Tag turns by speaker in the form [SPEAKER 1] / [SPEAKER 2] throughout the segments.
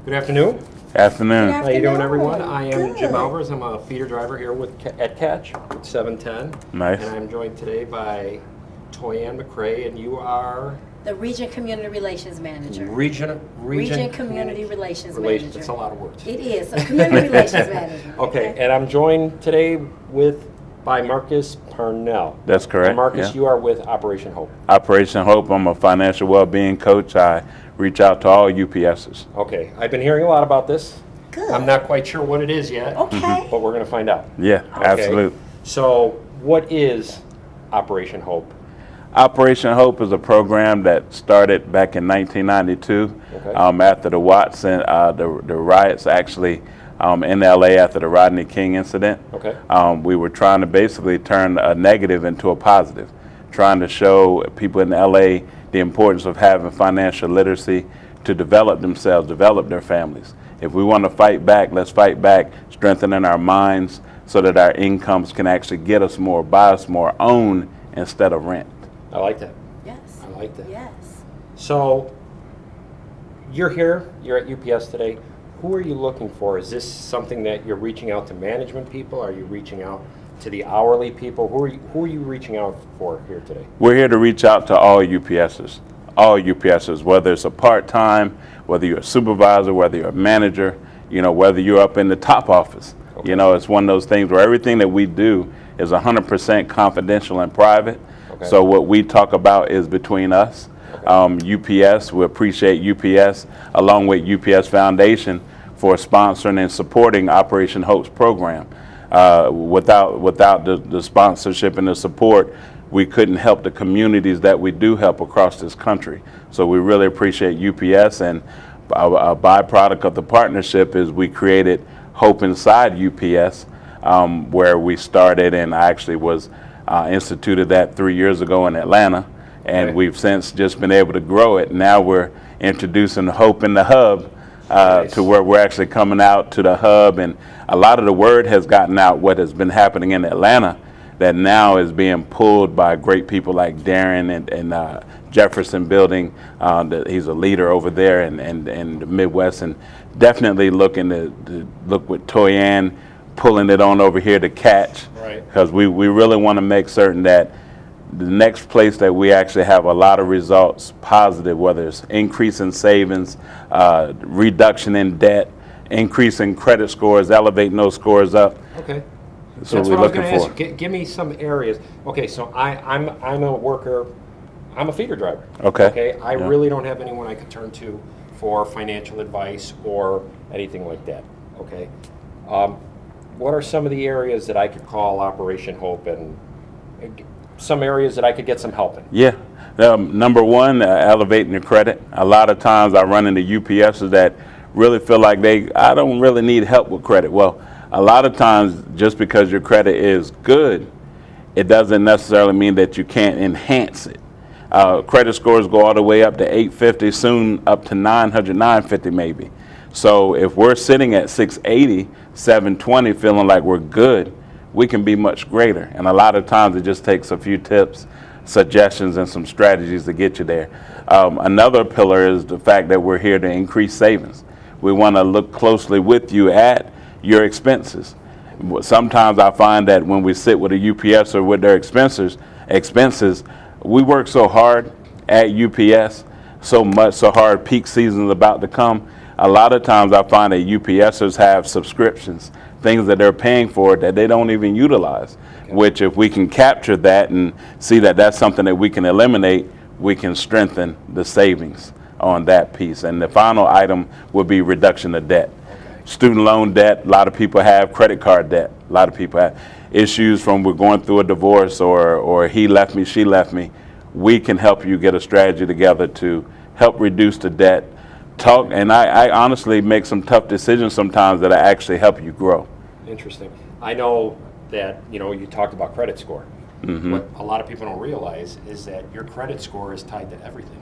[SPEAKER 1] Good afternoon.
[SPEAKER 2] Afternoon.
[SPEAKER 1] How you doing, everyone?
[SPEAKER 3] Good.
[SPEAKER 1] I am Jim Alvarez. I'm a feeder driver here at Catch 710.
[SPEAKER 2] Nice.
[SPEAKER 1] And I'm joined today by Toyanne McCray, and you are
[SPEAKER 3] The Region Community Relations Manager.
[SPEAKER 1] Region
[SPEAKER 3] Community Relations
[SPEAKER 1] Relations.
[SPEAKER 3] Manager.
[SPEAKER 1] That's a lot of words.
[SPEAKER 3] It is, so Community Relations Manager.
[SPEAKER 1] Okay, and I'm joined today by Marcus Parnell.
[SPEAKER 2] That's correct.
[SPEAKER 1] And Marcus,
[SPEAKER 2] yeah.
[SPEAKER 1] you are with Operation Hope.
[SPEAKER 2] Operation Hope. I'm a financial well-being coach. I reach out to all UPSs.
[SPEAKER 1] Okay, I've been hearing a lot about this.
[SPEAKER 3] Good.
[SPEAKER 1] I'm not quite sure what it is yet,
[SPEAKER 3] Okay.
[SPEAKER 1] but we're going to find out.
[SPEAKER 2] Yeah,
[SPEAKER 1] Okay.
[SPEAKER 2] absolutely.
[SPEAKER 1] So, what is Operation Hope?
[SPEAKER 2] Operation Hope is a program that started back in 1992
[SPEAKER 1] Okay.
[SPEAKER 2] After the Watson, the riots actually in LA after the Rodney King incident.
[SPEAKER 1] Okay.
[SPEAKER 2] We were trying to basically turn a negative into a positive, trying to show people in LA the importance of having financial literacy to develop themselves, develop their families. If we want to fight back, let's fight back, strengthening our minds so that our incomes can actually get us more, buy us more, own instead of rent.
[SPEAKER 1] I like that.
[SPEAKER 3] Yes.
[SPEAKER 1] I like that.
[SPEAKER 3] Yes.
[SPEAKER 1] So, you're here, you're at UPS today. Who are you looking for? Is this something that you're reaching out to management people? Are you reaching out to the hourly people? Who are you reaching out for here today?
[SPEAKER 2] We're here to reach out to all UPSs, whether it's a part-time, whether you're a supervisor, whether you're a manager, whether you're up in the top office.
[SPEAKER 1] Okay.
[SPEAKER 2] It's one of those things where everything that we do is 100% confidential and private.
[SPEAKER 1] Okay.
[SPEAKER 2] So what we talk about is between us. UPS, we appreciate UPS along with UPS Foundation for sponsoring and supporting Operation Hope's program. Without the sponsorship and the support, we couldn't help the communities that we do help across this country. So we really appreciate UPS, and a byproduct of the partnership is we created Hope Inside UPS, where we started, and I actually was instituted that 3 years ago in Atlanta, and
[SPEAKER 1] Okay.
[SPEAKER 2] we've since just been able to grow it. Now we're introducing Hope in the Hub,
[SPEAKER 1] Nice.
[SPEAKER 2] to where we're actually coming out to the hub, and a lot of the word has gotten out what has been happening in Atlanta that now is being pulled by great people like Darren and Jefferson Building. He's a leader over there in the Midwest, and definitely looking to look with Toyanne pulling it on over here to Catch,
[SPEAKER 1] Right.
[SPEAKER 2] because we really want to make certain that the next place that we actually have a lot of results positive, whether it's increase in savings, reduction in debt, increase in credit scores, elevating those scores up.
[SPEAKER 1] Okay.
[SPEAKER 2] That's
[SPEAKER 1] That's
[SPEAKER 2] what
[SPEAKER 1] what I
[SPEAKER 2] we're
[SPEAKER 1] was going
[SPEAKER 2] looking
[SPEAKER 1] to ask
[SPEAKER 2] for.
[SPEAKER 1] you. Give me some areas. Okay, so I'm a worker. I'm a feeder driver.
[SPEAKER 2] Okay.
[SPEAKER 1] Okay. I
[SPEAKER 2] Yeah.
[SPEAKER 1] really don't have anyone I could turn to for financial advice or anything like that. Okay. What are some of the areas that I could call Operation Hope, and some areas that I could get some help in?
[SPEAKER 2] Yeah. Number one, elevating your credit. A lot of times I run into UPSs that really feel like I don't really need help with credit. Well, a lot of times just because your credit is good, it doesn't necessarily mean that you can't enhance it. Credit scores go all the way up to 850, soon up to 900, 950 maybe. So if we're sitting at 680, 720, feeling like we're good, we can be much greater. And a lot of times it just takes a few tips, suggestions, and some strategies to get you there. Another pillar is the fact that we're here to increase savings. We want to look closely with you at your expenses. Sometimes I find that when we sit with a UPS or with their expenses, we work so hard at UPS, so hard, peak season is about to come. A lot of times I find that UPSers have subscriptions, things that they're paying for that they don't even utilize, which if we can capture that and see that that's something that we can eliminate, we can strengthen the savings on that piece. And the final item would be reduction of debt. Student loan debt, a lot of people have credit card debt. A lot of people have issues from we're going through a divorce or he left me, she left me. We can help you get a strategy together to help reduce the debt. And I honestly make some tough decisions sometimes that I actually help you grow.
[SPEAKER 1] Interesting. I know that, you talked about credit score.
[SPEAKER 2] Mm-hmm.
[SPEAKER 1] What a lot of people don't realize is that your credit score is tied to everything.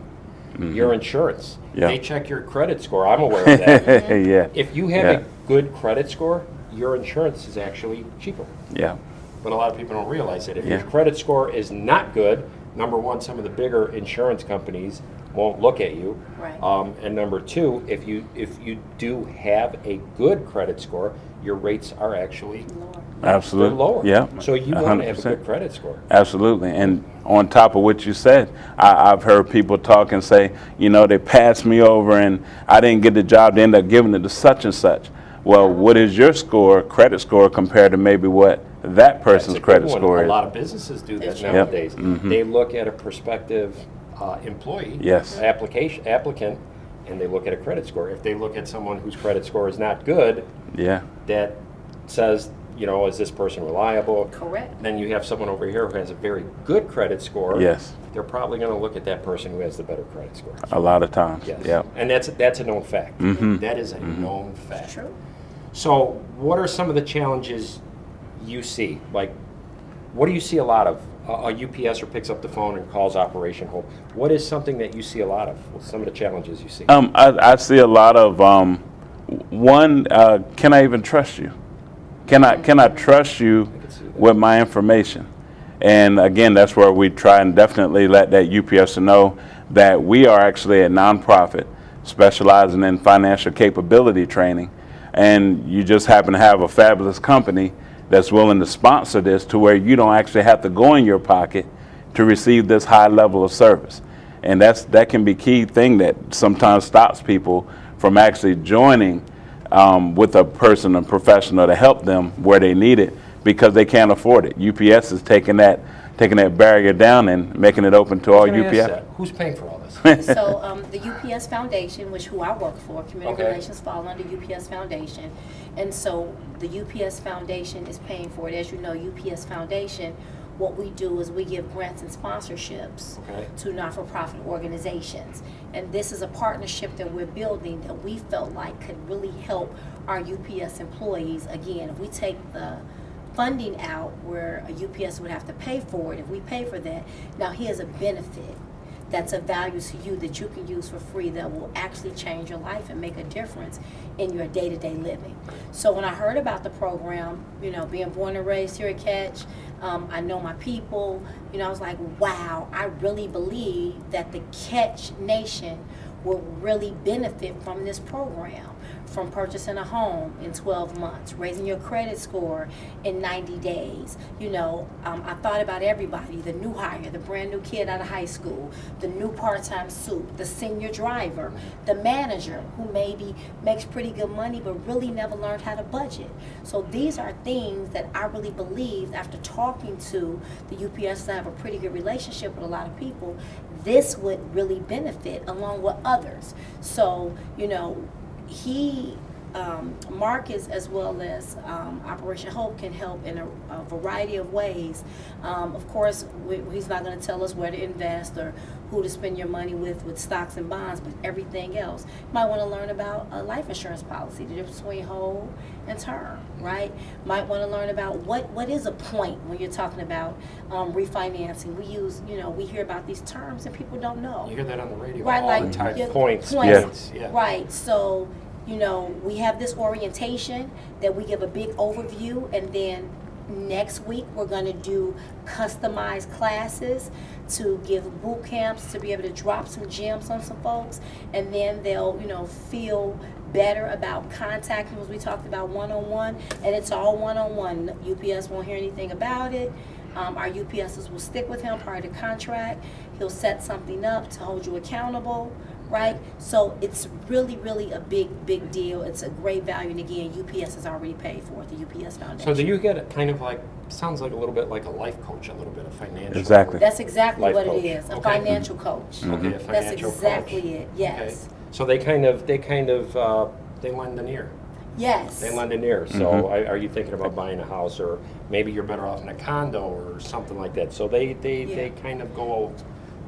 [SPEAKER 1] Your insurance.
[SPEAKER 2] Yeah.
[SPEAKER 1] They check your credit score. I'm aware of that.
[SPEAKER 2] Yeah.
[SPEAKER 1] If you have
[SPEAKER 2] Yeah.
[SPEAKER 1] a good credit score, your insurance is actually cheaper.
[SPEAKER 2] Yeah.
[SPEAKER 1] But a lot of people don't realize that. If
[SPEAKER 2] Yeah.
[SPEAKER 1] your credit score is not good, number one, some of the bigger insurance companies won't look at you.
[SPEAKER 3] Right.
[SPEAKER 1] And number two, if you do have a good credit score, your rates are actually
[SPEAKER 3] Lord.
[SPEAKER 2] Absolutely.
[SPEAKER 1] they're lower.
[SPEAKER 2] Yeah.
[SPEAKER 1] So you want to have a
[SPEAKER 2] 100%.
[SPEAKER 1] good credit score.
[SPEAKER 2] Absolutely. And on top of what you said, I've heard people talk and say, they passed me over and I didn't get the job. They end up giving it to such and such. Well, what is your credit score, compared to maybe what that person's
[SPEAKER 1] That's a good
[SPEAKER 2] credit
[SPEAKER 1] one.
[SPEAKER 2] score
[SPEAKER 1] A
[SPEAKER 2] is?
[SPEAKER 1] lot of businesses do that
[SPEAKER 3] That's true.
[SPEAKER 1] nowadays.
[SPEAKER 2] Mhm.
[SPEAKER 1] They look at a prospective employee,
[SPEAKER 2] Yes.
[SPEAKER 1] applicant, and they look at a credit score. If they look at someone whose credit score is not good,
[SPEAKER 2] Yeah.
[SPEAKER 1] that says, is this person reliable?
[SPEAKER 3] Correct.
[SPEAKER 1] Then you have someone over here who has a very good credit score.
[SPEAKER 2] Yes.
[SPEAKER 1] They're probably going to look at that person who has the better credit score.
[SPEAKER 2] A lot of times.
[SPEAKER 1] Yes.
[SPEAKER 2] Yeah.
[SPEAKER 1] And that's a known fact.
[SPEAKER 2] Mhm.
[SPEAKER 1] That is a known fact.
[SPEAKER 3] True.
[SPEAKER 1] So, what are some of the challenges you see? Like, what do you see a lot of? A UPSer picks up the phone and calls Operation Hope. What is something that you see a lot of? What's some of the challenges you see?
[SPEAKER 2] I see a lot of one. Can I even trust you? Can I trust you
[SPEAKER 1] can see that.
[SPEAKER 2] with my information? And again, that's where we try and definitely let that UPSer know that we are actually a nonprofit specializing in financial capability training, and you just happen to have a fabulous company that's willing to sponsor this, to where you don't actually have to go in your pocket to receive this high level of service. And that can be key thing that sometimes stops people from actually joining with a professional to help them where they need it, because they can't afford it. UPS is taking that barrier down and making it open to all
[SPEAKER 1] Can I ask
[SPEAKER 2] UPS.
[SPEAKER 1] that? Who's paying for all this?
[SPEAKER 3] So the UPS Foundation, who I work for, Community
[SPEAKER 1] Okay.
[SPEAKER 3] Relations fall under UPS Foundation. And so the UPS Foundation is paying for it. As you know, UPS Foundation, what we do is we give grants and sponsorships
[SPEAKER 1] Okay.
[SPEAKER 3] to not-for-profit organizations. And this is a partnership that we're building that we felt like could really help our UPS employees. Again, if we take the funding out where a UPS would have to pay for it, if we pay for that, now here's a benefit that's of value to you that you can use for free that will actually change your life and make a difference in your day-to-day living. So when I heard about the program, being born and raised here at Catch, I know my people, I was like, wow, I really believe that the Catch Nation will really benefit from this program. From purchasing a home in 12 months, raising your credit score in 90 days. I thought about everybody, the new hire, the brand new kid out of high school, the new part-time soup, the senior driver, the manager who maybe makes pretty good money but really never learned how to budget. So these are things that I really believe, after talking to the UPS, I have a pretty good relationship with a lot of people, this would really benefit along with others. So, Marcus, as well as Operation Hope, can help in a variety of ways. Of course, he's not going to tell us where to invest or who to spend your money with stocks and bonds, but everything else. You might want to learn about a life insurance policy, the difference between whole and term, right? Might want to learn about what is a point when you're talking about refinancing. We hear about these terms and people don't know.
[SPEAKER 1] You hear that on the radio
[SPEAKER 3] Right,
[SPEAKER 1] all
[SPEAKER 3] like
[SPEAKER 1] the time.
[SPEAKER 3] your
[SPEAKER 1] Points. Yeah.
[SPEAKER 3] Right. So, we have this orientation that we give a big overview, and then next week we're going to do customized classes to give boot camps to be able to drop some gems on some folks, and then they'll, feel better about contacting, as we talked about, one-on-one, and it's all one-on-one. UPS won't hear anything about it. Our UPSs will stick with him prior to contract. He'll set something up to hold you accountable, right? So it's really, really a big deal. It's a great value, and again, UPS has already paid for it, the UPS Foundation.
[SPEAKER 1] So do you get it kind of like, sounds like a little bit like a life coach, a little bit of financial.
[SPEAKER 2] Exactly.
[SPEAKER 3] That's exactly
[SPEAKER 1] Life
[SPEAKER 3] what
[SPEAKER 1] coach.
[SPEAKER 3] it is, a
[SPEAKER 1] Okay.
[SPEAKER 3] financial coach.
[SPEAKER 1] Okay, a
[SPEAKER 3] That's
[SPEAKER 1] financial
[SPEAKER 3] exactly
[SPEAKER 1] coach.
[SPEAKER 3] it, yes.
[SPEAKER 1] Okay. So they kind of they lend an ear.
[SPEAKER 3] Yes.
[SPEAKER 1] They lend an ear. So are you thinking about buying a house, or maybe you're better off in a condo or something like that? So they kind of go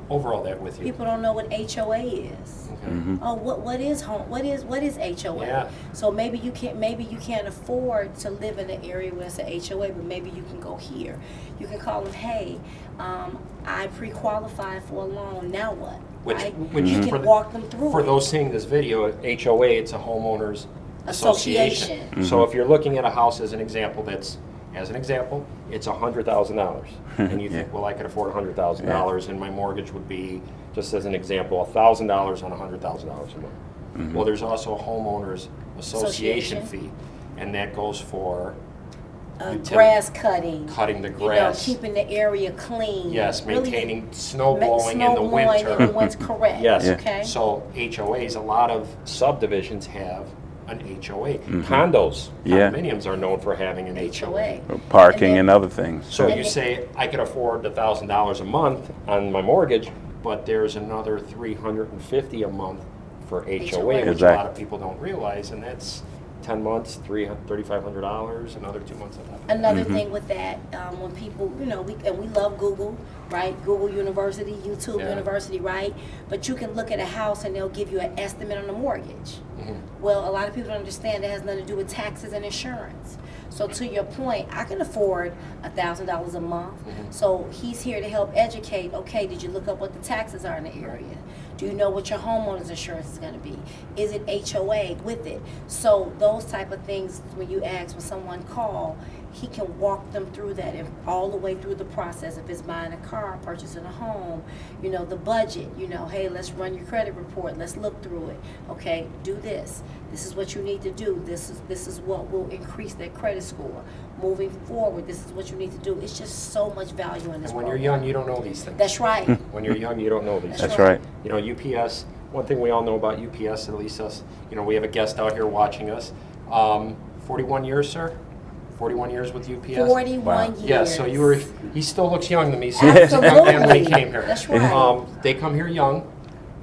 [SPEAKER 1] over all that with you.
[SPEAKER 3] People don't know what HOA is.
[SPEAKER 1] Okay.
[SPEAKER 3] Oh, what is home? What is HOA?
[SPEAKER 1] Yeah.
[SPEAKER 3] So maybe you can't afford to live in an area where it's a HOA, but maybe you can go here. You can call them, hey, I pre-qualified for a loan. Now what? Right?
[SPEAKER 1] Which
[SPEAKER 3] you
[SPEAKER 1] for
[SPEAKER 3] can
[SPEAKER 1] the-
[SPEAKER 3] walk them through
[SPEAKER 1] For
[SPEAKER 3] it.
[SPEAKER 1] those seeing this video, HOA, it's a homeowners association.
[SPEAKER 3] Association.
[SPEAKER 1] So if you're looking at a house as an example that's as an example, it's $100,000. And you think,
[SPEAKER 2] Yeah.
[SPEAKER 1] well, I could afford $100,000 and my mortgage would be, just as an example, $1,000 on $100,000 a month. Well, there's also a homeowners association
[SPEAKER 3] Association.
[SPEAKER 1] fee, and that goes for utility-
[SPEAKER 3] Grass cutting.
[SPEAKER 1] cutting the grass.
[SPEAKER 3] Keeping the area clean.
[SPEAKER 1] Yes,
[SPEAKER 3] really
[SPEAKER 1] maintaining snow
[SPEAKER 3] ma-
[SPEAKER 1] blowing in the
[SPEAKER 3] snow blowing
[SPEAKER 1] winter.
[SPEAKER 3] in the winter, correct.
[SPEAKER 1] Yes.
[SPEAKER 3] Okay.
[SPEAKER 1] So HOAs, a lot of subdivisions have an HOA. Condos,
[SPEAKER 2] Yeah.
[SPEAKER 1] condominiums are known for having an HOA.
[SPEAKER 2] Parking
[SPEAKER 3] And
[SPEAKER 2] and
[SPEAKER 3] then-
[SPEAKER 2] other things.
[SPEAKER 1] So
[SPEAKER 3] And
[SPEAKER 1] you
[SPEAKER 3] it-
[SPEAKER 1] say, I could afford $1,000 a month on my mortgage, but there's another $350 a month for HOA, which a lot
[SPEAKER 2] Exactly.
[SPEAKER 1] of people don't realize, and that's 10 months, $3,500, another 2 months on top of that.
[SPEAKER 3] Another thing with that, when people, we love Google, right? Google University, YouTube
[SPEAKER 1] Yeah.
[SPEAKER 3] University, right? But you can look at a house and they'll give you an estimate on the mortgage.
[SPEAKER 1] Mm-hmm.
[SPEAKER 3] Well, a lot of people don't understand that has nothing to do with taxes and insurance. So to your point, I can afford $1,000 a month.
[SPEAKER 1] Mm-hmm.
[SPEAKER 3] So he's here to help educate. Okay, did you look up what the taxes are in the area? Do you know what your homeowner's insurance is going to be? Is it HOA with it? So those type of things, when you ask, when someone call, he can walk them through that and all the way through the process. If it's buying a car, purchasing a home, the budget, hey, let's run your credit report. Let's look through it. Okay, do this. This is what you need to do. This is what will increase their credit score. Moving forward, this is what you need to do. It's just so much value in this
[SPEAKER 1] And when you're
[SPEAKER 3] program.
[SPEAKER 1] young, you don't know these things.
[SPEAKER 3] That's right.
[SPEAKER 1] When you're young, you don't know these
[SPEAKER 3] That's
[SPEAKER 1] things.
[SPEAKER 2] That's right.
[SPEAKER 1] UPS, one thing we all know about UPS, at least us, we have a guest out here watching us. 41 years, sir? 41 years with UPS?
[SPEAKER 3] 41 years.
[SPEAKER 1] Yeah, so he still looks young to me, so he was a young man when he came here.
[SPEAKER 3] That's right.
[SPEAKER 1] They come here young,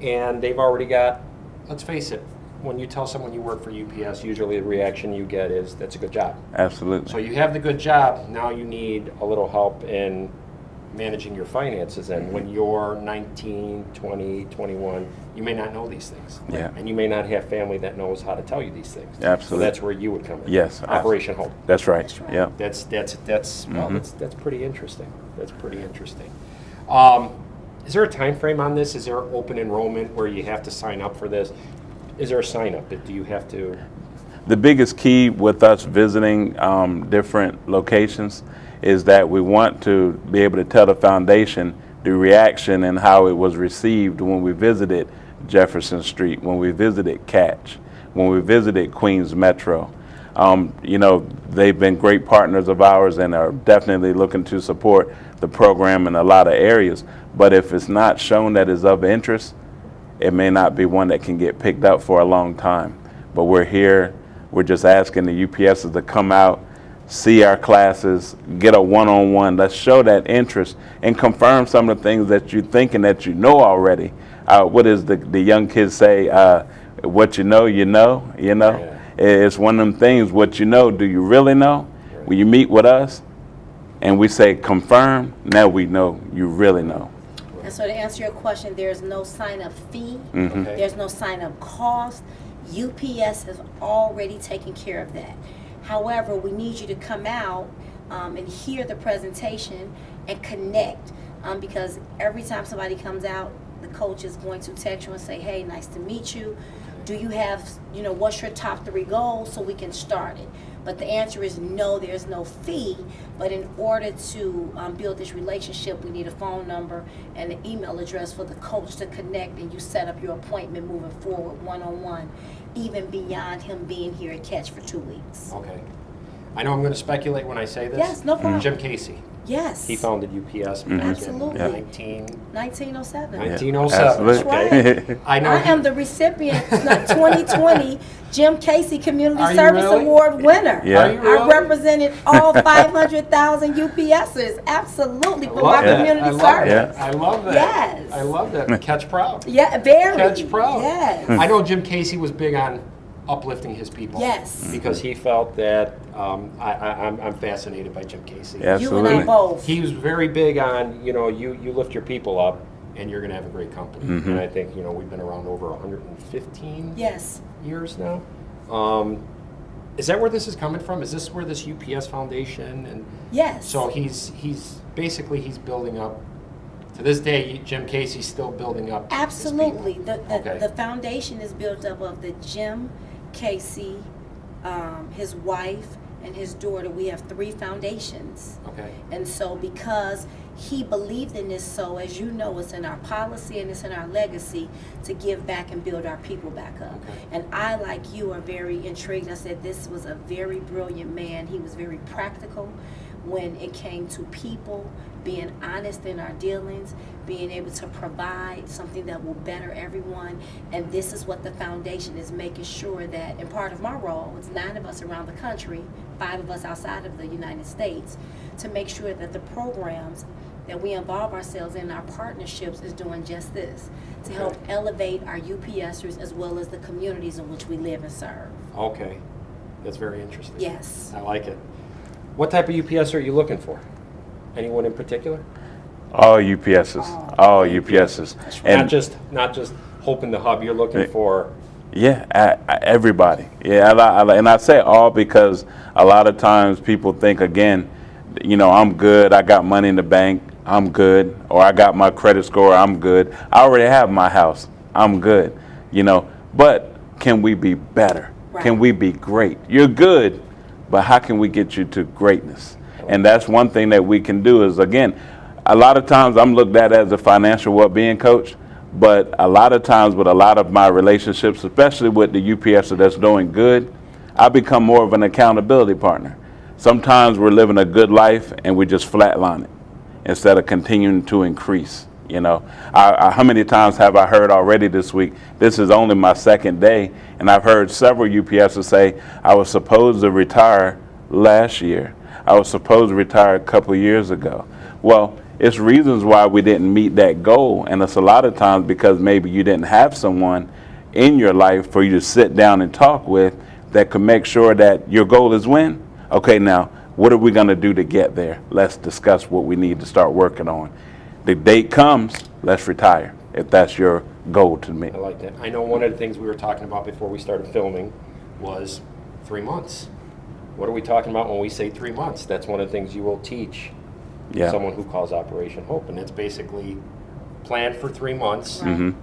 [SPEAKER 1] and they've already got, let's face it, when you tell someone you work for UPS, usually the reaction you get is, that's a good job.
[SPEAKER 2] Absolutely.
[SPEAKER 1] So you have the good job, now you need a little help in managing your finances. And when you're 19, 20, 21, you may not know these things.
[SPEAKER 2] Yeah.
[SPEAKER 1] And you may not have family that knows how to tell you these things.
[SPEAKER 2] Absolutely.
[SPEAKER 1] So that's where you would come in.
[SPEAKER 2] Yes.
[SPEAKER 1] Operation Hope.
[SPEAKER 2] That's right.
[SPEAKER 3] That's right.
[SPEAKER 2] Yeah.
[SPEAKER 1] That's pretty interesting. That's pretty interesting. Is there a time frame on this? Is there open enrollment where you have to sign up for this? Is there a sign up? Do you have to?
[SPEAKER 2] The biggest key with us visiting different locations is that we want to be able to tell the foundation the reaction and how it was received when we visited Jefferson Street, when we visited Catch, when we visited Queens Metro. They've been great partners of ours and are definitely looking to support the program in a lot of areas. But if it's not shown that is of interest, it may not be one that can get picked up for a long time. But we're here, we're just asking the UPSs to come out, see our classes, get a one-on-one. Let's show that interest and confirm some of the things that you're thinking that you know already. What does the young kids say? What you know, you know.
[SPEAKER 1] Yeah.
[SPEAKER 2] It's one of them things, what you know, do you really know?
[SPEAKER 1] Right.
[SPEAKER 2] When you meet with us and we say confirm, now we know you really know.
[SPEAKER 3] And so to answer your question, there's no sign-up fee.
[SPEAKER 2] Mm-hmm.
[SPEAKER 1] Okay.
[SPEAKER 3] There's no sign-up cost. UPS has already taken care of that. However, we need you to come out and hear the presentation and connect because every time somebody comes out, the coach is going to text you and say, hey, nice to meet you. Do you have, what's your top 3 goals so we can start it? But the answer is no, there's no fee. But in order to build this relationship, we need a phone number and an email address for the coach to connect, and you set up your appointment moving forward one-on-one, even beyond him being here at Catch for 2 weeks.
[SPEAKER 1] Okay. I know I'm going to speculate when I say this.
[SPEAKER 3] Yes, no problem.
[SPEAKER 1] Jim Casey.
[SPEAKER 3] Yes.
[SPEAKER 1] He founded UPS back
[SPEAKER 3] Absolutely.
[SPEAKER 1] in
[SPEAKER 3] 1907.
[SPEAKER 1] 1907.
[SPEAKER 2] Absolutely.
[SPEAKER 1] Okay. I know.
[SPEAKER 3] I am the recipient, 2020 Jim Casey Community
[SPEAKER 1] Are you
[SPEAKER 3] Service
[SPEAKER 1] really?
[SPEAKER 3] Award winner.
[SPEAKER 2] Yeah.
[SPEAKER 1] Are you really?
[SPEAKER 3] I represented all 500,000 UPSers, absolutely, for my
[SPEAKER 2] that.
[SPEAKER 3] community
[SPEAKER 1] I love
[SPEAKER 3] service.
[SPEAKER 1] that. I love that.
[SPEAKER 3] Yes.
[SPEAKER 1] I love that. Catch proud.
[SPEAKER 3] Yeah, very.
[SPEAKER 1] Catch proud.
[SPEAKER 3] Yes.
[SPEAKER 1] I know Jim Casey was big on uplifting his people.
[SPEAKER 3] Yes.
[SPEAKER 1] Because he felt that I'm fascinated by Jim Casey.
[SPEAKER 2] Yeah.
[SPEAKER 3] You and I
[SPEAKER 2] Absolutely.
[SPEAKER 3] both.
[SPEAKER 1] He was very big on, you lift your people up and you're going to have a great company. And I think, we've been around over 115
[SPEAKER 3] Yes.
[SPEAKER 1] years now. Is that where this is coming from? Is this where this UPS Foundation and
[SPEAKER 3] Yes.
[SPEAKER 1] so he's basically building up. To this day, Jim Casey's still building up. his
[SPEAKER 3] Absolutely.
[SPEAKER 1] people.
[SPEAKER 3] The, the foundation is built up of the Jim Casey, his wife, and his daughter, we have 3 foundations.
[SPEAKER 1] Okay.
[SPEAKER 3] And so because he believed in this, so as you know, it's in our policy and it's in our legacy to give back and build our people back up.
[SPEAKER 1] Okay.
[SPEAKER 3] And I, like you, are very intrigued. I said this was a very brilliant man. He was very practical when it came to people, being honest in our dealings, being able to provide something that will better everyone. And this is what the foundation is making sure that, and part of my role, it's 9 of us around the country, 5 of us outside of the United States, to make sure that the programs that we involve ourselves in, our partnerships, is doing just this, to help elevate our UPSers as well as the communities in which we live and serve.
[SPEAKER 1] Okay. That's very interesting.
[SPEAKER 3] Yes.
[SPEAKER 1] I like it. What type of UPS are you looking for? Anyone in particular?
[SPEAKER 2] All UPSs, all UPSs.
[SPEAKER 1] Not just Hope in the Hub. You're looking for.
[SPEAKER 2] Yeah, everybody. Yeah, and I say all because a lot of times people think, again, you know, I'm good, I got money in the bank, I'm good, or I got my credit score, I'm good. I already have my house, I'm good, you know. But can we be better?
[SPEAKER 3] Right.
[SPEAKER 2] Can we be great? You're good, but how can we get you to greatness? And that's one thing that we can do is, again, a lot of times I'm looked at as a financial well-being coach, but a lot of times with a lot of my relationships, especially with the UPSer that's doing good, I become more of an accountability partner. Sometimes we're living a good life and we just flatline it instead of continuing to increase. You know, how many times have I heard already this week, this is only my 2nd day, and I've heard several UPSers say, I was supposed to retire last year. I was supposed to retire a couple of years ago. Well, it's reasons why we didn't meet that goal, and it's a lot of times because maybe you didn't have someone in your life for you to sit down and talk with that could make sure that your goal is when? Okay, now, what are we going to do to get there? Let's discuss what we need to start working on. The date comes, let's retire, if that's your goal to me.
[SPEAKER 1] I like that. I know one of the things we were talking about before we started filming was 3 months. What are we talking about when we say 3 months? That's one of the things you will teach someone who calls Operation Hope, and it's basically plan for 3 months,
[SPEAKER 3] Right.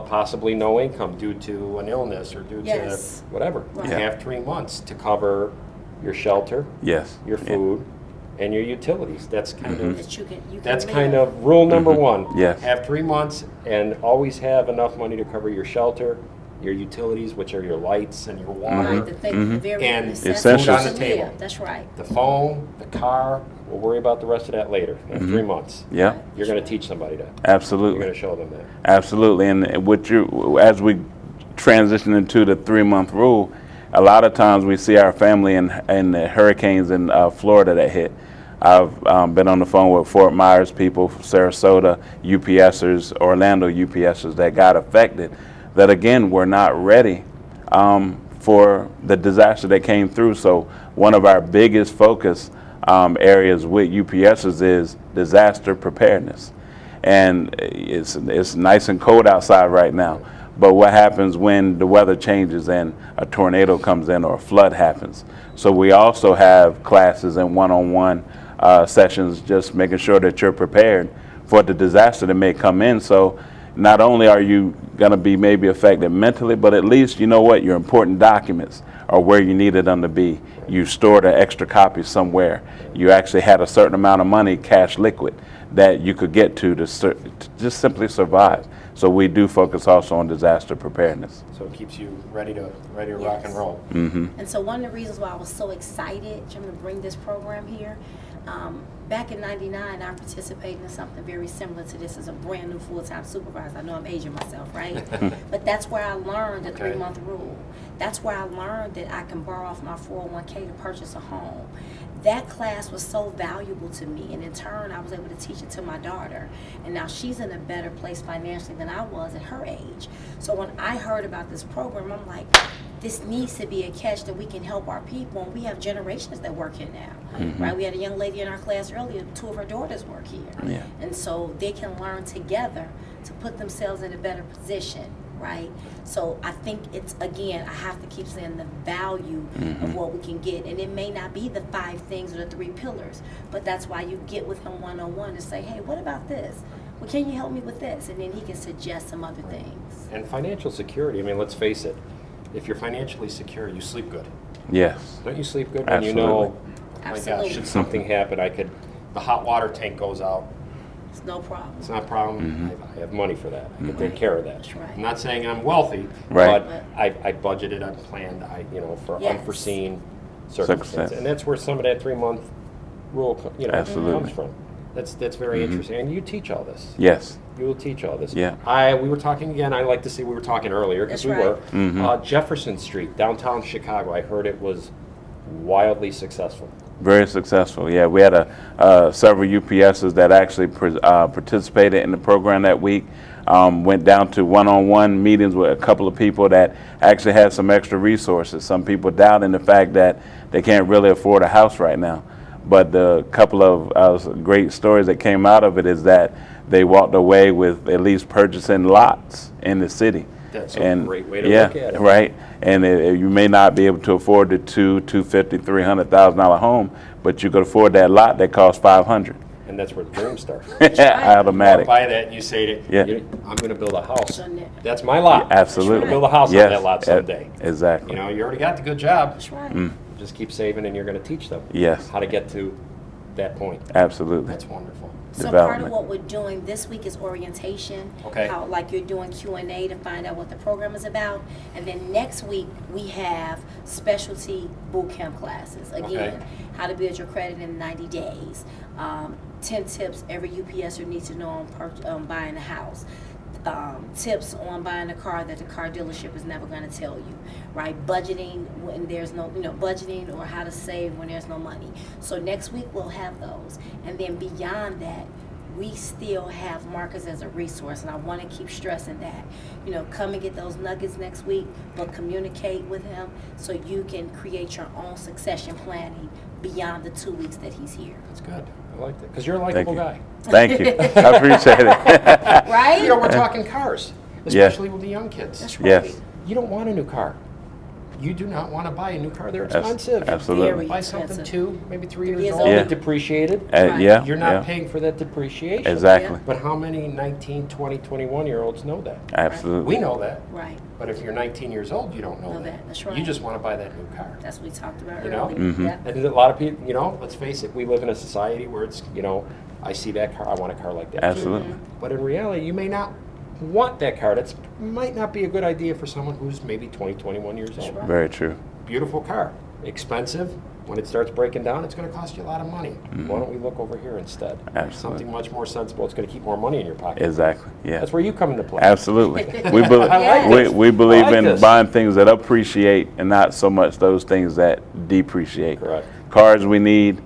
[SPEAKER 1] Possibly no income due to an illness or due
[SPEAKER 3] Yes.
[SPEAKER 1] to whatever.
[SPEAKER 3] Right.
[SPEAKER 1] You have 3 months to cover your shelter,
[SPEAKER 2] Yes.
[SPEAKER 1] your food, and your utilities. That's kind of
[SPEAKER 3] That you can
[SPEAKER 1] that's
[SPEAKER 3] live.
[SPEAKER 1] kind of rule number 1.
[SPEAKER 2] Yes.
[SPEAKER 1] Have 3 months and always have enough money to cover your shelter, your utilities, which are your lights and your water,
[SPEAKER 3] Right, the thing, the very
[SPEAKER 1] And
[SPEAKER 3] necessities
[SPEAKER 2] food on
[SPEAKER 1] the
[SPEAKER 3] to
[SPEAKER 1] table.
[SPEAKER 3] live. That's right.
[SPEAKER 1] the phone, the car. We'll worry about the rest of that later. In 3 months,
[SPEAKER 2] Yeah,
[SPEAKER 1] you're going to teach somebody that. You're
[SPEAKER 2] absolutely.
[SPEAKER 1] going to show them that.
[SPEAKER 2] Absolutely, and what you, as we transition into the 3-month rule, a lot of times we see our family in the hurricanes in Florida that hit. I've been on the phone with Fort Myers people, Sarasota UPSers, Orlando UPSers that got affected, that again were not ready for the disaster that came through. So one of our biggest focus areas with UPSers is disaster preparedness. And it's nice and cold outside right now. But what happens when the weather changes and a tornado comes in or a flood happens? So we also have classes and one-on-one sessions just making sure that you're prepared for the disaster that may come in. So not only are you going to be maybe affected mentally, but at least you know what, your important documents are where you needed them to be. You stored an extra copy somewhere. You actually had a certain amount of money, cash liquid, that you could get to just simply survive. So we do focus also on disaster preparedness.
[SPEAKER 1] So it keeps you ready to rock and roll.
[SPEAKER 3] And so one of the reasons why I was so excited, Jim, to bring this program here, back in '99, I participated in something very similar to this as a brand new full-time supervisor. I know I'm aging myself, right? But that's where I learned the
[SPEAKER 1] Okay.
[SPEAKER 3] 3-month rule. That's where I learned that I can borrow off my 401k to purchase a home. That class was so valuable to me, and in turn, I was able to teach it to my daughter. And now she's in a better place financially than I was at her age. So when I heard about this program, I'm like, this needs to be a catch that we can help our people. And we have generations that work here now, right? We had a young lady in our class earlier, 2 of her daughters work here.
[SPEAKER 2] Yeah.
[SPEAKER 3] And so they can learn together to put themselves in a better position, right? So I think it's, again, I have to keep saying the value of what we can get. And it may not be the 5 things or the 3 pillars, but that's why you get with him one-on-one and say, hey, what about this? Well, can you help me with this? And then he can suggest some other things.
[SPEAKER 1] And financial security, I mean, let's face it, if you're financially secure, you sleep good.
[SPEAKER 2] Yes.
[SPEAKER 1] Don't you sleep good when you know, oh my gosh,
[SPEAKER 3] Absolutely.
[SPEAKER 1] should something happen, the hot water tank goes out.
[SPEAKER 3] It's no problem.
[SPEAKER 1] It's not a problem. I have money for that. I can take care of that.
[SPEAKER 3] That's right.
[SPEAKER 1] I'm not saying I'm wealthy,
[SPEAKER 2] Right.
[SPEAKER 1] but I budgeted, I planned, for
[SPEAKER 3] Yes.
[SPEAKER 1] unforeseen circumstances.
[SPEAKER 2] Circumstance.
[SPEAKER 1] And that's where some of that 3-month rule,
[SPEAKER 2] Absolutely.
[SPEAKER 1] comes from. That's very interesting. And you teach all this.
[SPEAKER 2] Yes.
[SPEAKER 1] You will teach all this.
[SPEAKER 2] Yeah.
[SPEAKER 1] We were talking again. I like to see we were talking earlier because
[SPEAKER 3] That's
[SPEAKER 1] we
[SPEAKER 3] right.
[SPEAKER 1] were. Jefferson Street, downtown Chicago. I heard it was wildly successful.
[SPEAKER 2] Very successful. Yeah, we had several UPSs that actually participated in the program that week. Went down to one-on-one meetings with a couple of people that actually had some extra resources. Some people doubting the fact that they can't really afford a house right now. But the couple of great stories that came out of it is that they walked away with at least purchasing lots in the city.
[SPEAKER 1] That's a great way to look at it.
[SPEAKER 2] Right. And you may not be able to afford the $250,000, $300,000 home, but you could afford that lot that costs $500,000.
[SPEAKER 1] And that's where the dream starts.
[SPEAKER 2] Automatic.
[SPEAKER 1] You buy that and you say to,
[SPEAKER 2] Yeah.
[SPEAKER 1] I'm going to build a house.
[SPEAKER 3] On there.
[SPEAKER 1] That's my lot.
[SPEAKER 2] Absolutely.
[SPEAKER 1] Build a house
[SPEAKER 2] Yes,
[SPEAKER 1] on that lot someday.
[SPEAKER 2] Exactly.
[SPEAKER 1] You already got the good job.
[SPEAKER 3] That's right.
[SPEAKER 1] Just keep saving and you're going to teach them
[SPEAKER 2] Yes.
[SPEAKER 1] how to get to that point.
[SPEAKER 2] Absolutely.
[SPEAKER 1] That's wonderful.
[SPEAKER 3] So part of
[SPEAKER 2] Development.
[SPEAKER 3] what we're doing this week is orientation.
[SPEAKER 1] Okay.
[SPEAKER 3] How, like, you're doing Q&A to find out what the program is about. And then next week, we have specialty boot camp classes. Again,
[SPEAKER 1] Okay.
[SPEAKER 3] how to build your credit in 90 days. 10 tips every UPSer needs to know on buying a house. Tips on buying a car that the car dealership is never going to tell you, right? Budgeting when there's no, budgeting, or how to save when there's no money. So next week we'll have those. And then beyond that, we still have Marcus as a resource, and I want to keep stressing that. Come and get those nuggets next week, but communicate with him so you can create your own succession planning beyond the 2 weeks that he's here.
[SPEAKER 1] That's good. I like that. Because you're a
[SPEAKER 2] Thank
[SPEAKER 1] likable
[SPEAKER 2] you.
[SPEAKER 1] guy.
[SPEAKER 2] Thank you. I appreciate it.
[SPEAKER 3] Right?
[SPEAKER 1] We're talking cars, especially with the young kids.
[SPEAKER 3] That's right.
[SPEAKER 2] Yes.
[SPEAKER 1] You don't want a new car. You do not want to buy a new car. They're
[SPEAKER 2] Abs-
[SPEAKER 1] expensive.
[SPEAKER 2] absolutely.
[SPEAKER 3] Very
[SPEAKER 1] Buy something
[SPEAKER 3] expensive.
[SPEAKER 1] 2, maybe 3 years
[SPEAKER 3] Years
[SPEAKER 1] old,
[SPEAKER 3] old.
[SPEAKER 2] Yeah.
[SPEAKER 1] depreciated.
[SPEAKER 3] Right.
[SPEAKER 2] Yeah.
[SPEAKER 1] You're not
[SPEAKER 2] yeah.
[SPEAKER 1] paying for that depreciation.
[SPEAKER 2] Exactly.
[SPEAKER 3] Yeah.
[SPEAKER 1] But how many 19, 20, 21-year-olds know that?
[SPEAKER 2] Absolutely.
[SPEAKER 1] We know that.
[SPEAKER 3] Right.
[SPEAKER 1] But if you're 19 years old, you don't know
[SPEAKER 3] Know
[SPEAKER 1] that.
[SPEAKER 3] that. That's right.
[SPEAKER 1] You just want to buy that new car.
[SPEAKER 3] That's what we talked about
[SPEAKER 1] You know?
[SPEAKER 3] earlier.
[SPEAKER 2] Mhm.
[SPEAKER 3] Yeah.
[SPEAKER 1] And a lot of people, let's face it, we live in a society where it's, I see that car, I want a car like that. too.
[SPEAKER 2] Absolutely.
[SPEAKER 1] But in reality, you may not want that car. That might not be a good idea for someone who's maybe 20, 21 years old.
[SPEAKER 3] right.
[SPEAKER 2] Very true.
[SPEAKER 1] Beautiful car, expensive. When it starts breaking down, it's going to cost you a lot of money.
[SPEAKER 2] Mm-hmm.
[SPEAKER 1] Why don't we look over here instead?
[SPEAKER 2] Absolutely.
[SPEAKER 1] Something much more sensible. It's going to keep more money in your pocket.
[SPEAKER 2] Exactly. Yeah.
[SPEAKER 1] That's where you come into play.
[SPEAKER 2] Absolutely. We, be-
[SPEAKER 1] I like this.
[SPEAKER 2] we believe
[SPEAKER 1] I like
[SPEAKER 2] in
[SPEAKER 1] this.
[SPEAKER 2] buying things that appreciate and not so much those things that depreciate.
[SPEAKER 1] Correct.
[SPEAKER 2] Cars we need.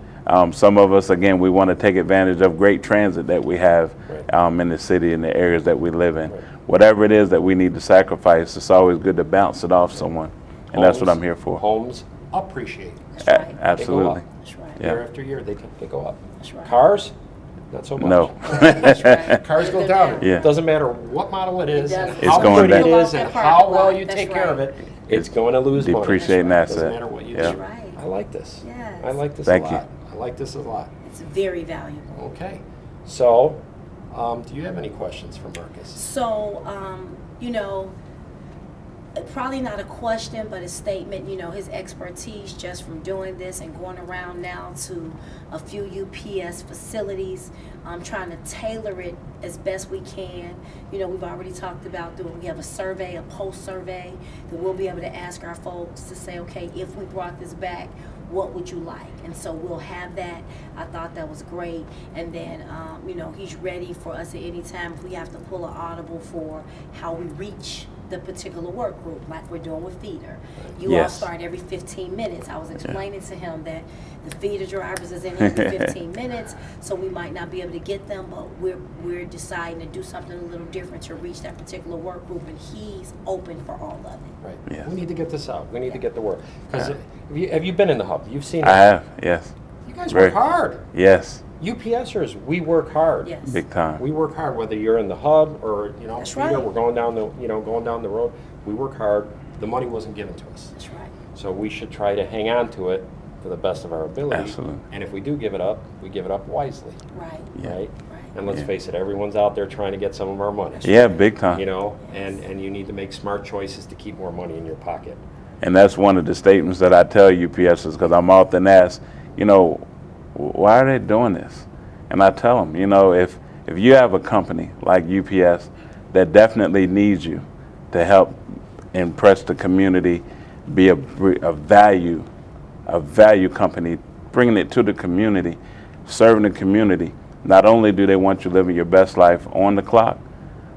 [SPEAKER 2] Some of us, again, we want to take advantage of great transit that we have
[SPEAKER 1] Right.
[SPEAKER 2] in the city and the areas that we live in.
[SPEAKER 1] Right.
[SPEAKER 2] Whatever it is that we need to sacrifice, it's always good to bounce it off someone. And that's what I'm here for.
[SPEAKER 1] Homes appreciate.
[SPEAKER 3] That's right.
[SPEAKER 2] Absolutely.
[SPEAKER 3] That's right.
[SPEAKER 2] Yeah.
[SPEAKER 1] Year after year, they go up.
[SPEAKER 3] That's right.
[SPEAKER 1] Cars, not so much.
[SPEAKER 2] No.
[SPEAKER 3] That's right.
[SPEAKER 1] Cars go down.
[SPEAKER 2] Yeah.
[SPEAKER 1] Doesn't matter what model it is,
[SPEAKER 3] doesn't.
[SPEAKER 1] and
[SPEAKER 3] It's
[SPEAKER 1] how
[SPEAKER 2] going
[SPEAKER 1] good it
[SPEAKER 2] down.
[SPEAKER 1] is, and
[SPEAKER 3] That
[SPEAKER 1] how
[SPEAKER 3] parking
[SPEAKER 1] well
[SPEAKER 3] lot,
[SPEAKER 1] you
[SPEAKER 3] that's
[SPEAKER 1] take care of
[SPEAKER 3] right.
[SPEAKER 1] it. It's going to lose money.
[SPEAKER 2] Depreciating
[SPEAKER 1] Doesn't
[SPEAKER 2] asset.
[SPEAKER 1] matter what you
[SPEAKER 2] Yeah.
[SPEAKER 1] do.
[SPEAKER 3] Right.
[SPEAKER 1] I like this.
[SPEAKER 3] Yes.
[SPEAKER 1] I like this
[SPEAKER 2] Thank
[SPEAKER 1] a
[SPEAKER 2] you.
[SPEAKER 1] lot. I like this a lot.
[SPEAKER 3] It's very valuable.
[SPEAKER 1] Okay. So, do you have any questions for Marcus?
[SPEAKER 3] So, probably not a question, but a statement. His expertise just from doing this and going around now to a few UPS facilities, trying to tailor it as best we can. We've already talked about we have a survey, a post survey, that we'll be able to ask our folks to say, okay, if we brought this back, what would you like? And so we'll have that. I thought that was great. And then, he's ready for us at any time if we have to pull an audible for how we reach the particular work group, like we're doing with feeder. You all
[SPEAKER 2] Yes.
[SPEAKER 3] start every 15 minutes. I was explaining to him that the feeder drivers is in every 15 minutes, so we might not be able to get them, but we're deciding to do something a little different to reach that particular work group, and he's open for all of it.
[SPEAKER 1] Right.
[SPEAKER 2] Yeah.
[SPEAKER 1] We need to get this out. We need to get the word. Because have you been in the hub? You've seen it.
[SPEAKER 2] I have. Yes.
[SPEAKER 1] You guys
[SPEAKER 2] Very-
[SPEAKER 1] work hard.
[SPEAKER 2] Yes.
[SPEAKER 1] UPSers, we work hard.
[SPEAKER 3] Yes.
[SPEAKER 2] Big time.
[SPEAKER 1] We work hard, whether you're in the hub or
[SPEAKER 3] That's
[SPEAKER 1] feeder,
[SPEAKER 3] right.
[SPEAKER 1] we're going down the road. We work hard. The money wasn't given to us,
[SPEAKER 3] That's right.
[SPEAKER 1] so we should try to hang on to it to the best of our ability.
[SPEAKER 2] Absolutely.
[SPEAKER 1] And if we do give it up, we give it up wisely,
[SPEAKER 3] Right.
[SPEAKER 2] Yeah.
[SPEAKER 1] right?
[SPEAKER 3] Right.
[SPEAKER 1] And let's
[SPEAKER 2] Yeah.
[SPEAKER 1] face it, everyone's out there trying to get some of our money.
[SPEAKER 2] Yeah, big time.
[SPEAKER 1] And you need to make smart choices to keep more money in your pocket.
[SPEAKER 2] And that's one of the statements that I tell UPSers, because I'm often asked, why are they doing this? And I tell them, if you have a company like UPS that definitely needs you to help impress the community, be a value company, bringing it to the community, serving the community, not only do they want you living your best life on the clock,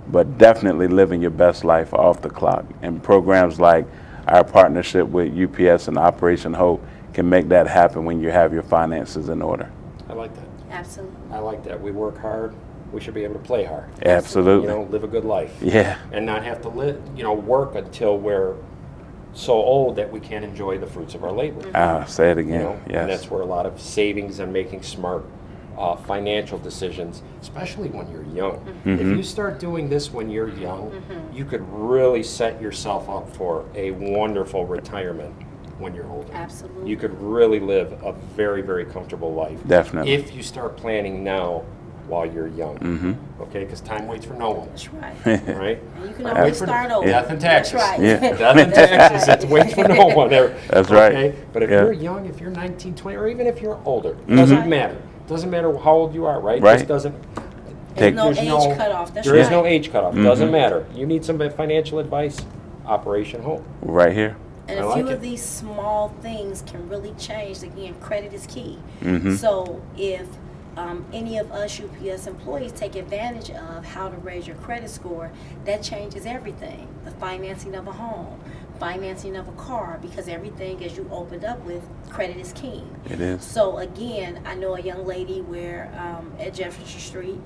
[SPEAKER 2] but definitely living your best life off the clock. And programs like our partnership with UPS and Operation Hope can make that happen when you have your finances in order.
[SPEAKER 1] I like that.
[SPEAKER 3] Absolutely.
[SPEAKER 1] I like that. We work hard. We should be able to play hard.
[SPEAKER 2] Absolutely.
[SPEAKER 1] Live a good life.
[SPEAKER 2] Yeah.
[SPEAKER 1] And not have to work until we're so old that we can't enjoy the fruits of our labor.
[SPEAKER 2] Say it again. Yes.
[SPEAKER 1] And that's where a lot of savings and making smart financial decisions, especially when you're young. If you start doing this when you're young, you could really set yourself up for a wonderful retirement when you're older.
[SPEAKER 3] Absolutely.
[SPEAKER 1] You could really live a very, very comfortable life.
[SPEAKER 2] Definitely.
[SPEAKER 1] If you start planning now while you're young. Okay, because time waits for no one.
[SPEAKER 3] That's right.
[SPEAKER 1] Right?
[SPEAKER 3] And you can always start over.
[SPEAKER 1] Death and taxes.
[SPEAKER 3] That's right.
[SPEAKER 2] Yeah.
[SPEAKER 1] Death and taxes, it's wait for no one.
[SPEAKER 2] That's right.
[SPEAKER 1] Okay? But if
[SPEAKER 2] Yeah.
[SPEAKER 1] you're young, if you're 19, 20, or even if you're older, doesn't matter. Doesn't matter how old you are, right?
[SPEAKER 2] Right.
[SPEAKER 1] This doesn't.
[SPEAKER 3] There's no
[SPEAKER 1] there's
[SPEAKER 3] age cutoff. That's
[SPEAKER 1] There is
[SPEAKER 3] right.
[SPEAKER 1] no age cutoff. Doesn't matter. You need some financial advice, Operation Hope.
[SPEAKER 2] Right here.
[SPEAKER 3] And
[SPEAKER 1] I
[SPEAKER 3] a
[SPEAKER 1] like
[SPEAKER 3] few
[SPEAKER 1] it.
[SPEAKER 3] of these small things can really change. Again, credit is key.
[SPEAKER 2] Mm-hmm.
[SPEAKER 3] So if any of us UPS employees take advantage of how to raise your credit score, that changes everything. The financing of a home, financing of a car, because everything, as you opened up with, credit is king.
[SPEAKER 2] It is.
[SPEAKER 3] So again, I know a young lady where at Jefferson Street,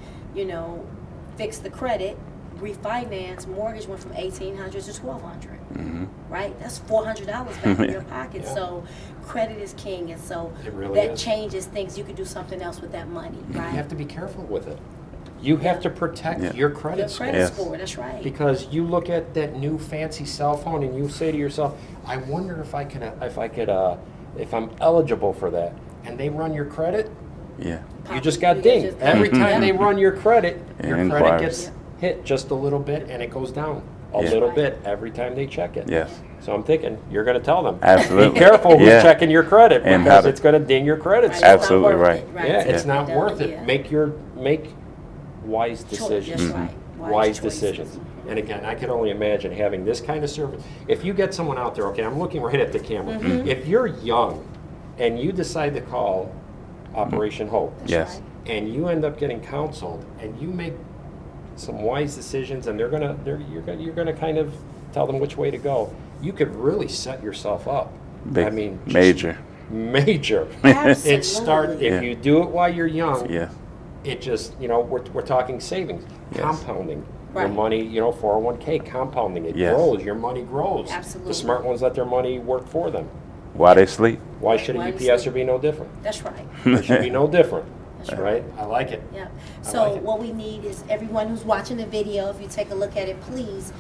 [SPEAKER 3] fixed the credit, refinance, mortgage went from $1,800 to $1,200. Right? That's $400 back in your pocket.
[SPEAKER 1] Yeah.
[SPEAKER 3] So credit is king, and so
[SPEAKER 1] It really
[SPEAKER 3] that
[SPEAKER 1] is.
[SPEAKER 3] changes things. You could do something else with that money, right?
[SPEAKER 1] You have to be careful with it. You have to protect
[SPEAKER 2] Yeah.
[SPEAKER 1] your credit
[SPEAKER 3] Your
[SPEAKER 1] score.
[SPEAKER 3] credit
[SPEAKER 2] Yes.
[SPEAKER 3] score, that's right.
[SPEAKER 1] Because you look at that new fancy cell phone and you say to yourself, I wonder if if I'm eligible for that. And they run your credit,
[SPEAKER 2] Yeah.
[SPEAKER 1] you just got dinged. Every time they run your credit, your credit
[SPEAKER 2] Inquiries.
[SPEAKER 1] gets hit just a little bit and it goes down a
[SPEAKER 2] Yeah.
[SPEAKER 1] little bit every time they check it.
[SPEAKER 2] Yes.
[SPEAKER 1] So I'm thinking, you're going to tell them.
[SPEAKER 2] Absolutely.
[SPEAKER 1] Be careful who's
[SPEAKER 2] Yeah.
[SPEAKER 1] checking your credit
[SPEAKER 2] And
[SPEAKER 1] because
[SPEAKER 2] how to-
[SPEAKER 1] it's going to ding your credit
[SPEAKER 3] Right,
[SPEAKER 1] score.
[SPEAKER 3] it's not
[SPEAKER 2] Absolutely
[SPEAKER 3] worth
[SPEAKER 2] right.
[SPEAKER 3] it,
[SPEAKER 1] Yeah, it's
[SPEAKER 3] Yeah.
[SPEAKER 1] not worth it.
[SPEAKER 3] Yeah.
[SPEAKER 1] Make wise decisions.
[SPEAKER 3] That's right.
[SPEAKER 1] Wise
[SPEAKER 3] choices.
[SPEAKER 1] decisions. And again, I can only imagine having this kind of service. If you get someone out there, okay, I'm looking right at the camera. If you're young and you decide to call Operation Hope,
[SPEAKER 2] Yes.
[SPEAKER 1] and you end up getting counseled, and you make some wise decisions, and you're gonna kind of tell them which way to go, you could really set yourself up.
[SPEAKER 2] Big,
[SPEAKER 1] I mean, just
[SPEAKER 2] major.
[SPEAKER 1] major.
[SPEAKER 3] Absolutely.
[SPEAKER 1] If
[SPEAKER 2] Yeah.
[SPEAKER 1] you do it while you're young,
[SPEAKER 2] Yeah.
[SPEAKER 1] it just, we're talking savings,
[SPEAKER 2] Yes.
[SPEAKER 1] compounding. Your
[SPEAKER 3] Right.
[SPEAKER 1] money, 401k, compounding, it
[SPEAKER 2] Yes.
[SPEAKER 1] grows, your money grows.
[SPEAKER 3] Absolutely.
[SPEAKER 1] The smart ones let their money work for them.
[SPEAKER 2] While they sleep.
[SPEAKER 1] Why should a
[SPEAKER 3] Why they
[SPEAKER 1] UPSer
[SPEAKER 3] sleep.
[SPEAKER 1] be no different?
[SPEAKER 3] That's right.
[SPEAKER 1] It should be no different,
[SPEAKER 3] That's
[SPEAKER 1] right? I like it.
[SPEAKER 3] Yeah.
[SPEAKER 1] I
[SPEAKER 3] So
[SPEAKER 1] like it.
[SPEAKER 3] what we need is everyone who's watching the video, if you take a look at it, please,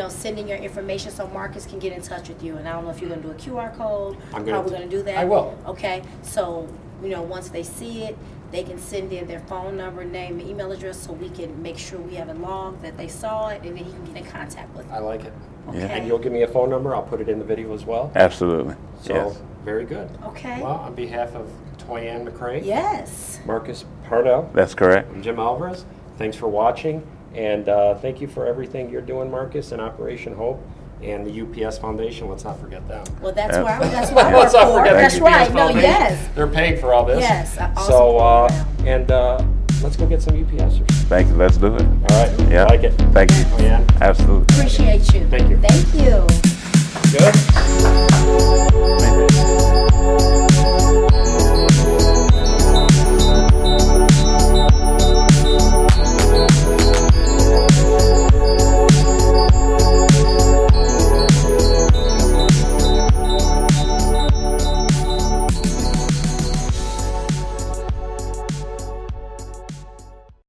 [SPEAKER 3] send in your information so Marcus can get in touch with you. And I don't know if you're going to do a QR code,
[SPEAKER 1] I'm
[SPEAKER 3] how
[SPEAKER 1] gonna-
[SPEAKER 3] we're going to do that.
[SPEAKER 1] I will.
[SPEAKER 3] Okay. So, once they see it, they can send in their phone number, name, and email address so we can make sure we have it logged that they saw it, and then he can get in contact with
[SPEAKER 1] I
[SPEAKER 3] them.
[SPEAKER 1] like it.
[SPEAKER 2] Yeah.
[SPEAKER 3] Okay.
[SPEAKER 1] And you'll give me a phone number, I'll put it in the video as well.
[SPEAKER 2] Absolutely.
[SPEAKER 1] So,
[SPEAKER 2] Yes.
[SPEAKER 1] very good.
[SPEAKER 3] Okay.
[SPEAKER 1] Well, on behalf of Toyanne McCray,
[SPEAKER 3] Yes.
[SPEAKER 1] Marcus Parnell,
[SPEAKER 2] That's correct.
[SPEAKER 1] I'm Jim Alvarez, thanks for watching, and thank you for everything you're doing, Marcus, and Operation Hope, and the UPS Foundation, let's not forget them.
[SPEAKER 3] Well, that's
[SPEAKER 2] Yeah.
[SPEAKER 3] what I work
[SPEAKER 1] Let's not
[SPEAKER 3] for.
[SPEAKER 1] forget the
[SPEAKER 3] That's
[SPEAKER 1] UPS
[SPEAKER 3] right. No,
[SPEAKER 1] Foundation.
[SPEAKER 3] yes.
[SPEAKER 1] They're paying for all this.
[SPEAKER 3] Yes, an awesome
[SPEAKER 1] So,
[SPEAKER 3] program.
[SPEAKER 1] let's go get some UPSers.
[SPEAKER 2] Thank you. Let's do it.
[SPEAKER 1] All right,
[SPEAKER 2] Yeah.
[SPEAKER 1] like it.
[SPEAKER 2] Thank you.
[SPEAKER 1] Toyanne,
[SPEAKER 2] Absolutely.
[SPEAKER 3] Appreciate you.
[SPEAKER 1] Thank you.
[SPEAKER 3] Thank you.
[SPEAKER 1] good?